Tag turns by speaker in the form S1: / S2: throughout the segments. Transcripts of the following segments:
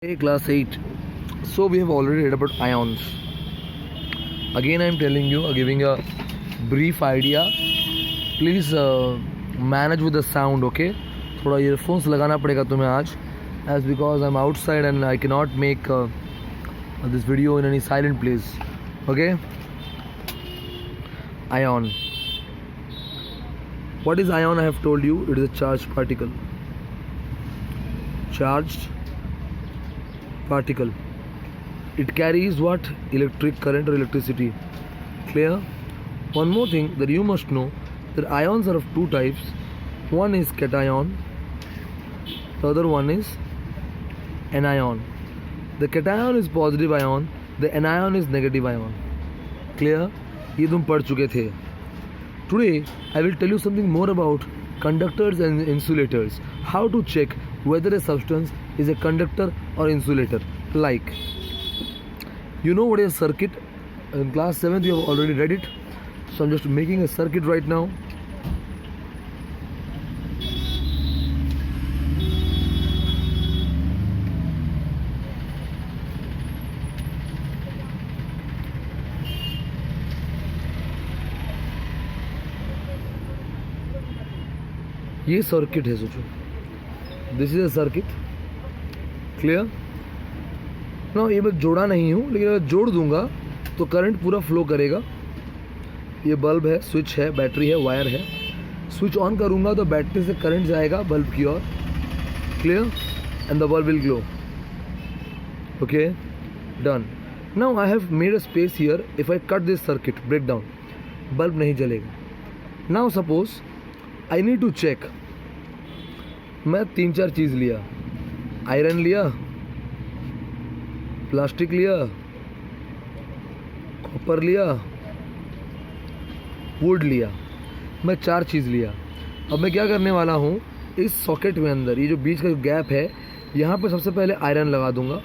S1: Hey, class 8. So we have already read about ions. Again I am telling you, giving a brief idea. Please manage with the sound, okay? थोड़ा earphones लगाना पड़ेगा तुम्हें आज, as because I'm outside and I cannot make this video in any silent place. Okay? Ion. What is ion? I have told you, it is a charged particle. Charged particle. It carries what? Electric current or electricity. Clear? One more thing that you must know, that ions are of two types. One is cation, the other one is anion. The cation is positive ion, the anion is negative ion. Clear? ये तुम पढ़ चुके थे. Today I will tell you something more about conductors and insulators. How to check whether a substance is a conductor or insulator. Like, you know what is a circuit? In class 7th you have already read it. So I'm just making a circuit right now. ये circuit है, सोचो. This is a circuit. Clear? ना ये मैं जोड़ा नहीं हूँ, लेकिन अगर जोड़ दूंगा तो करंट पूरा फ्लो करेगा. ये बल्ब है, स्विच है, बैटरी है, वायर है. स्विच ऑन करूँगा तो बैटरी से करंट जाएगा बल्ब की ओर. Clear? And the bulb will glow. Okay, done. Now I have made a space here. If I cut this circuit, break down, bulb नहीं जलेगा. Now suppose I need to check. मैं 3-4 चीज़ लिया. Iron लिया, plastic लिया, copper लिया, would लिया. मैं 4 चीज़ लिया. अब मैं क्या करने वाला हूँ, इस सॉकेट में अंदर ये जो बीच का गैप है, यहाँ पे सबसे पहले आयरन लगा दूंगा.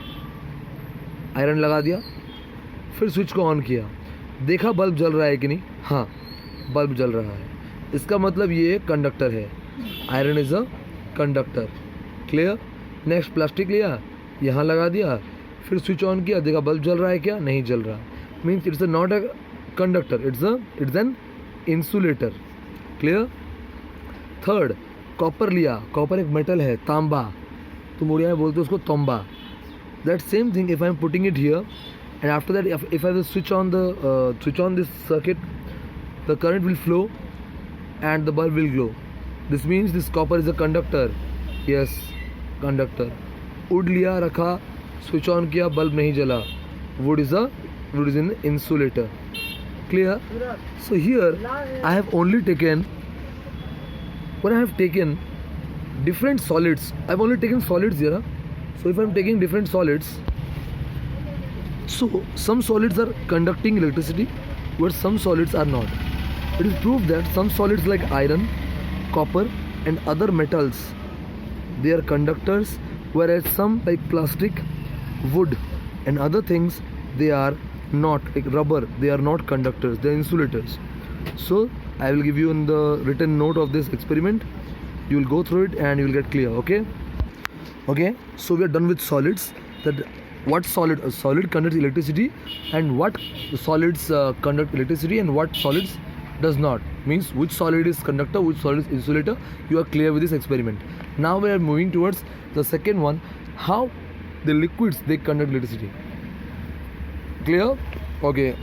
S1: आयरन लगा दिया, फिर स्विच को ऑन किया. देखा बल्ब जल रहा है कि नहीं? हाँ, बल्ब जल रहा है. इसका मतलब ये कंडक्टर है. Iron is a conductor. Clear? Next plastic लिया, यहाँ लगा दिया, फिर स्विच ऑन किया, देखा बल्ब जल रहा है क्या? नहीं जल रहा. Means it's not a conductor, it's an insulator. Clear? Third, copper लिया. कॉपर एक मेटल है, तांबा. तुम उड़िया में बोलते हो उसको तंबा. That same thing if I am putting it here and after that if I will switch on this circuit, the current will flow and the bulb will glow. This means this copper is a conductor. Yes, conductor. Wood लिया, रखा, switch on किया, bulb नहीं जला. Wood is an insulator. Clear? So here I have only taken, when I have taken different solids, I have only taken solids here. So if I am taking different solids, so some solids are conducting electricity, but some solids are not. It is proved that some solids like iron, copper and other metals, they are conductors, whereas some like plastic, wood and other things, they are not. Like rubber, they are not conductors, they are insulators. So I will give you in the written note of this experiment. You will go through it and you will get clear. Okay, so we are done with solids. That what solid conducts electricity, and what solids conduct electricity, and what solids does not. Means which solid is conductor, which solid is insulator. You are clear with this experiment. Now we are moving towards the second one, how the liquids they conduct electricity. Clear? Okay,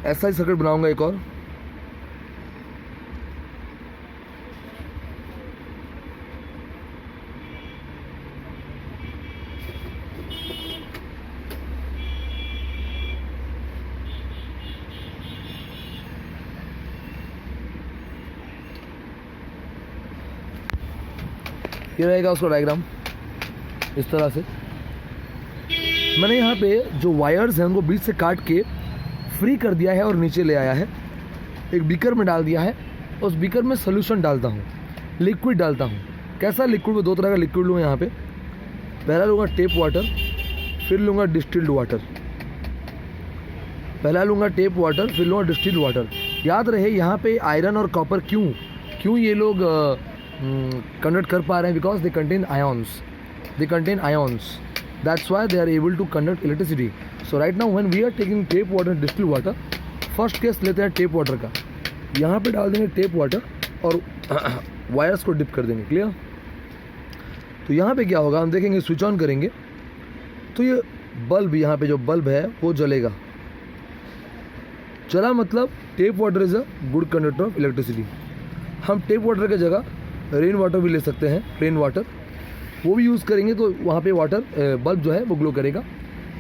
S1: ऐसा ही circuit बनाऊंगा एक और. ये रहेगा उसका diagram इस तरह से. मैंने यहाँ पे जो वायर्स हैं उनको बीच से काट के फ्री कर दिया है और नीचे ले आया है. एक बीकर में डाल दिया है. उस बीकर में सोल्यूशन डालता हूँ, लिक्विड डालता हूँ. कैसा लिक्विड? में 2 तरह का लिक्विड लूँगा यहाँ पे. पहला लूँगा टेप वाटर, फिर लूँगा डिस्टिल्ड वाटर. पहला लूँगा टेप वाटर, फिर लूँगा डिस्टिल्ड वाटर. याद रहे यहाँ पे आयरन और कॉपर क्यों ये लोग कंडक्ट कर पा रहे हैं? Because they contain ions. That's why they are able to conduct electricity. So right now when we are taking tap water, distilled water, first case लेते हैं टेप वाटर का. यहाँ पे डाल देंगे टेप वाटर और वायर्स को डिप कर देंगे. क्लियर? तो यहाँ पे क्या होगा, हम देखेंगे, स्विच ऑन करेंगे तो ये बल्ब, यहाँ पे जो बल्ब है वो जलेगा. चला मतलब tape water is a good conductor of electricity. हम टेप वाटर की जगह रेन वाटर भी ले सकते हैं. रेन वाटर वो भी यूज़ करेंगे तो वहाँ पे वाटर बल्ब जो है वो ग्लो करेगा.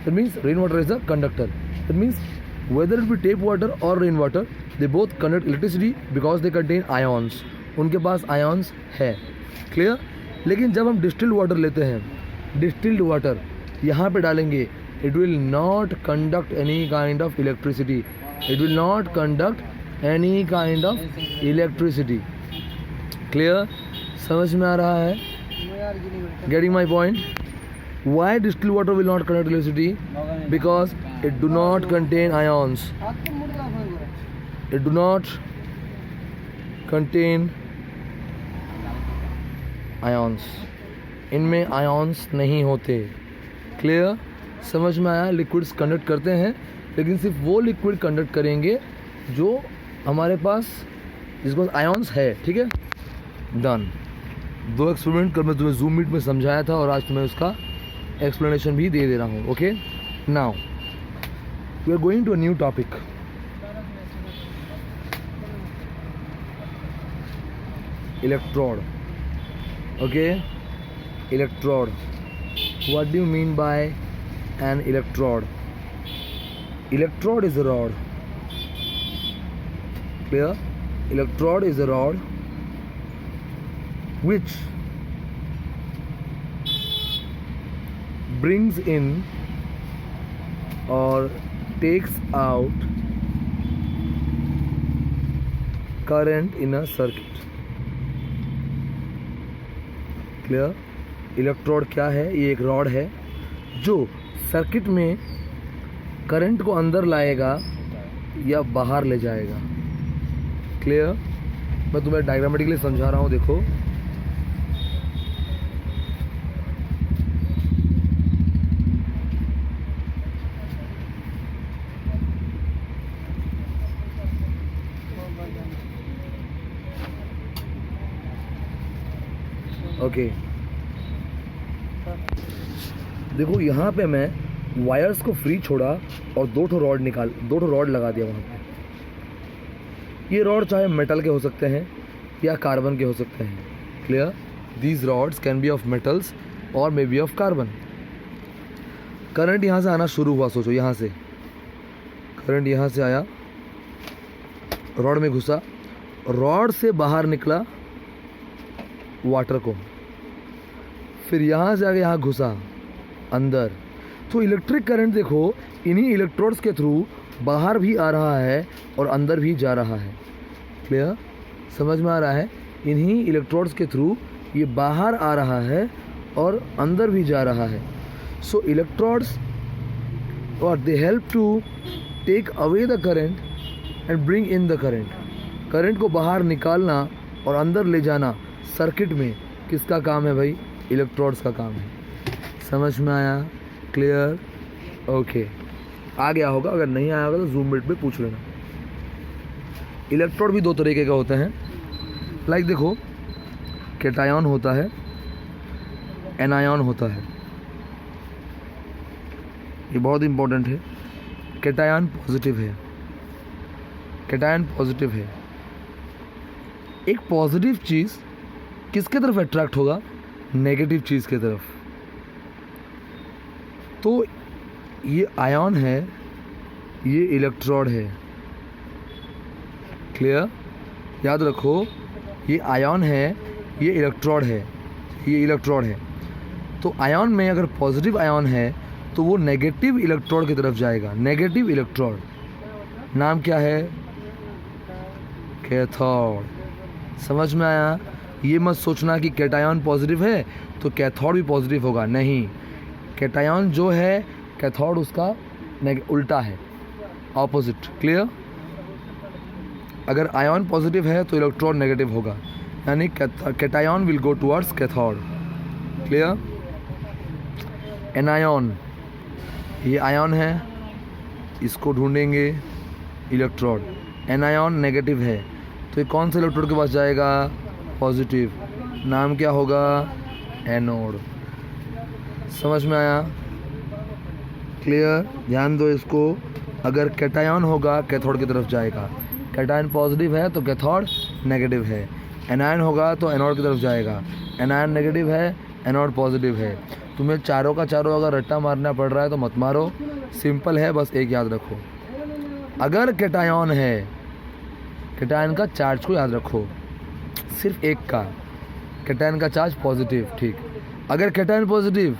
S1: It means rain water is a conductor. It means whether it be tap water or rain water, they both conduct electricity because they contain ions. उनके पास ions है. क्लियर? लेकिन जब हम डिस्टिल्ड वाटर लेते हैं, डिस्टिल्ड वाटर यहाँ पे डालेंगे, it will not conduct any kind of electricity. It will not conduct any kind of electricity. Clear? समझ में आ रहा है? Getting my point? Why distilled water will not conduct electricity? Because it do not contain ions. It do not contain ions. इनमें ions नहीं होते. Clear? समझ में आया? लिक्विड्स कंडक्ट करते हैं, लेकिन सिर्फ वो लिक्विड कंडक्ट करेंगे जो हमारे पास जिसको आयॉन्स है. ठीक है, डन. 2 एक्सपेरिमेंट कल मैं तुम्हें जूम मीट में समझाया था और आज तुम्हें उसका एक्सप्लेनेशन भी दे रहा हूँ. Okay, now we are going to a new topic. Electrode. Okay, electrode. What do you mean by an electrode? Electrode is a rod. Clear? Electrode is a rod which brings in or takes out current in a circuit. Clear? Electrode क्या है? ये एक rod है जो circuit में current को अंदर लाएगा या बाहर ले जाएगा. क्लियर? मैं तुम्हें डायग्रामेटिकली समझा रहा हूँ. देखो, ओके देखो, यहाँ पे मैं वायर्स को फ्री छोड़ा और 2 रॉड लगा दिया वहाँ पे. ये रॉड चाहे मेटल के हो सकते हैं या कार्बन के हो सकते हैं. Clear? These rods can be of metals और may be of carbon. Current यहाँ से आना शुरू हुआ. सोचो, यहाँ से करंट यहाँ से आया, रॉड में घुसा, रॉड से बाहर निकला वाटर को, फिर यहाँ से आगे यहाँ घुसा अंदर. तो इलेक्ट्रिक करंट देखो इन्हीं इलेक्ट्रोड्स के थ्रू बाहर भी आ रहा है और अंदर भी जा रहा है. क्लियर? समझ में आ रहा है? इन्हीं इलेक्ट्रोड्स के थ्रू ये बाहर आ रहा है और अंदर भी जा रहा है. सो इलेक्ट्रोड्स और they help to take away the current and bring in the current. Current को बाहर निकालना और अंदर ले जाना सर्किट में किसका काम है भाई? इलेक्ट्रोड्स का काम है. समझ में आया? क्लियर? ओके, आ गया होगा. अगर नहीं आया होगा तो जूम मीट पे पूछ लेना. इलेक्ट्रोड भी 2 तरीके का होता है. लाइक देखो, कैटायन होता है, एनायन होता है. ये बहुत इंपॉर्टेंट है. कैटायन पॉजिटिव है, कैटायन पॉजिटिव है. एक पॉजिटिव चीज़ किसके तरफ अट्रैक्ट होगा? नेगेटिव चीज़ की तरफ. तो ये आयन है, ये इलेक्ट्रोड है. क्लियर? याद रखो, ये आयन है, ये इलेक्ट्रोड है, ये इलेक्ट्रोड है. तो आयन में अगर पॉजिटिव आयन है तो वो नेगेटिव इलेक्ट्रोड की तरफ जाएगा. नेगेटिव इलेक्ट्रोड नाम क्या है? कैथोड. समझ में आया? ये मत सोचना कि कैटायन पॉजिटिव है तो कैथोड भी पॉजिटिव होगा. नहीं, कैटायन जो है कैथोड उसका उल्टा है, ऑपोजिट. क्लियर? अगर आयन पॉजिटिव है तो इलेक्ट्रॉन नेगेटिव होगा, यानी cation will go towards cathode. Clear? Anion, ये आयन है, इसको ढूंढेंगे इलेक्ट्रोड। एनायॉन नेगेटिव है तो ये कौन से इलेक्ट्रोड के पास जाएगा? पॉजिटिव। नाम क्या होगा? एनोड। समझ में आया? क्लियर? ध्यान दो इसको। अगर कैटायन होगा कैथोड की तरफ जाएगा, कैटायन पॉजिटिव है तो कैथोड नेगेटिव है। एनायन होगा तो एनोड की तरफ जाएगा, एनायन नेगेटिव है, एनोड पॉजिटिव है। तुम्हें चारों का चारों अगर रट्टा मारना पड़ रहा है तो मत मारो, सिंपल है, बस एक याद रखो। अगर कैटायन है, कैटायन का चार्ज को याद रखो, सिर्फ एक का, कैटायन का चार्ज पॉजिटिव, ठीक। अगर कैटायन पॉजिटिव,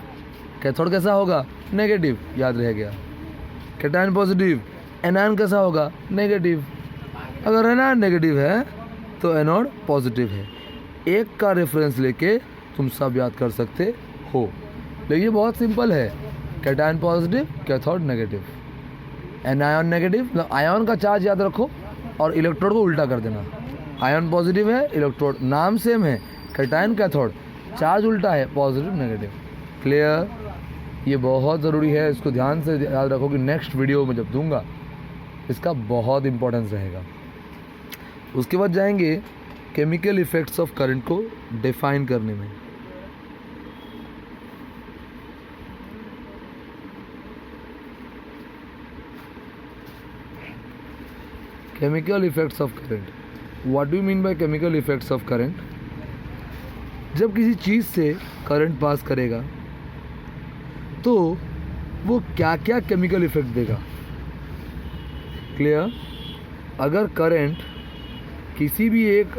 S1: कैथोड कैसा होगा? नेगेटिव, याद रह गया। कैटायन पॉजिटिव, एनायन कैसा होगा? नेगेटिव। अगर एनायन नेगेटिव है तो एनोड पॉजिटिव है। एक का रेफरेंस लेके तुम सब याद कर सकते हो, लेकिन ये बहुत सिंपल है। Cation positive, cathode negative, anion negative, मतलब आयन का चार्ज याद रखो और इलेक्ट्रोड को उल्टा कर देना। आयन पॉजिटिव है, इलेक्ट्रोड नाम सेम है, कैटायन कैथोड, चार्ज उल्टा है, पॉजिटिव नेगेटिव। क्लियर? ये बहुत ज़रूरी है, इसको ध्यान से याद रखो कि नेक्स्ट वीडियो में जब दूंगा इसका बहुत इंपॉर्टेंस रहेगा। उसके बाद जाएंगे केमिकल इफेक्ट्स ऑफ करंट को डिफाइन करने में। Chemical effects of current, what do you mean by chemical effects of current? जब किसी चीज़ से करंट पास करेगा तो वो क्या क्या केमिकल इफेक्ट देगा। क्लियर? अगर करंट किसी भी एक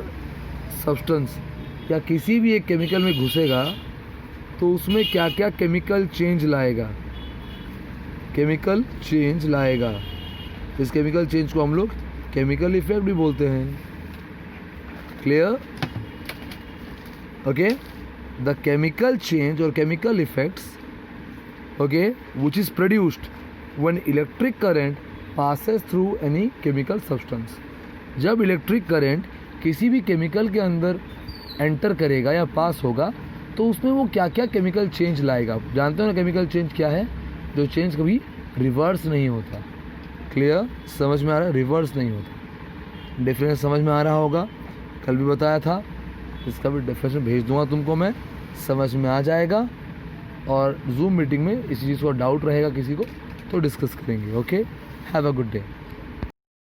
S1: सब्सटेंस या किसी भी एक केमिकल में घुसेगा तो उसमें क्या क्या केमिकल चेंज लाएगा, केमिकल चेंज लाएगा। इस केमिकल चेंज को हम लोग केमिकल इफेक्ट भी बोलते हैं। Clear? Okay, the chemical change और chemical effects, okay, which is produced when electric current passes through any chemical substance। जब इलेक्ट्रिक करंट किसी भी केमिकल के अंदर एंटर करेगा या पास होगा तो उसमें वो क्या क्या केमिकल चेंज लाएगा। जानते हो ना केमिकल चेंज क्या है? जो चेंज कभी रिवर्स नहीं होता। क्लियर? समझ में आ रहा है? रिवर्स नहीं होता। डिफरेंस समझ में आ रहा होगा, कल भी बताया था, इसका भी डिफरेंस भेज दूंगा तुमको मैं, समझ में आ जाएगा। और जूम मीटिंग में इसी चीज़ को डाउट रहेगा किसी को तो डिस्कस करेंगे। Okay, have a good day.